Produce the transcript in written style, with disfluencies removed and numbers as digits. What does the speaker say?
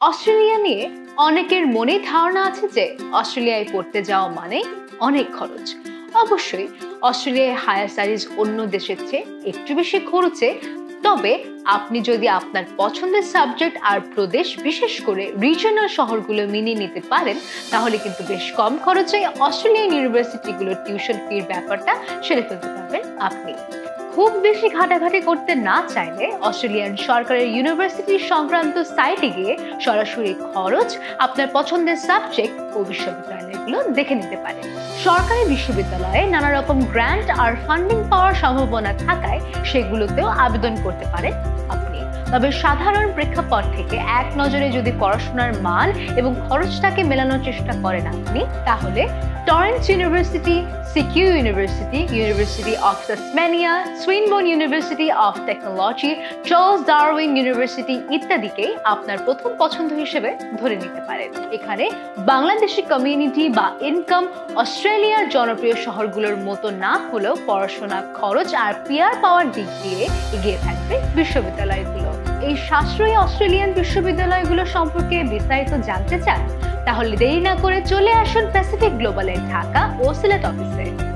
Australia নিয়ে অনেকের মনে ধারণা আছে যে অস্ট্রেলিয়ায় পড়তে যাওয়া মানে অনেক খরচ। অবশ্যই অস্ট্রেলিয়ায় হায়ার স্টাডিজ অন্য দেশের চেয়ে একটু বেশি খরচে, তবে আপনি যদি আপনার পছন্দের সাবজেক্ট আর প্রদেশ, বিশেষ করে রিজিওনাল শহরগুলো মেনে নিতে পারেন, তাহলে কিন্তু বেশ কম খরচে অস্ট্রেলিয়ান ইউনিভার্সিটিগুলোর টিউশন ফির ব্যাপারটা সেরে ফেলতে পারবেন আপনি। খুব বেশি ঘাটাঘাটি করতে না চাইলে অস্ট্রেলিয়ান সরকারের ইউনিভার্সিটি সংক্রান্ত সাইটে গিয়ে সরাসরি খরচ, আপনার পছন্দের সাবজেক্ট ও বিশ্ববিদ্যালয়গুলো দেখে নিতে পারেন। সরকারি বিশ্ববিদ্যালয়ে নানা রকম গ্র্যান্ট আর ফান্ডিং পাওয়ার সম্ভাবনা থাকায় সেগুলোতেও আবেদন করতে পারেন আপনি। তবে সাধারণ প্রেক্ষাপট থেকে এক নজরে যদি পড়াশোনার মান এবং খরচটাকে মেলানোর চেষ্টা করেন আপনি, তাহলে Torrens university, CQ university, university of Tasmania, Swinburne university of technology, Charles Darwin university ইত্যাদিকে আপনার প্রথম পছন্দ হিসেবে ধরে নিতে পারেন। এখানে বাংলাদেশি কমিউনিটি বা ইনকাম অস্ট্রেলিয়ার জনপ্রিয় শহরগুলোর মতো না হলেও পড়াশোনা খরচ আর পিআর পাওয়ার দিক দিয়ে এগিয়ে থাকবে বিশ্ববিদ্যালয়গুলো। এই সাশ্রয়ী অস্ট্রেলিয়ান বিশ্ববিদ্যালয়গুলো সম্পর্কে বিস্তারিত জানতে চান? তাহলে দেরি না করে চলে আসুন প্যাসিফিক গ্লোবালের ঢাকা ও সিলেট অফিসে।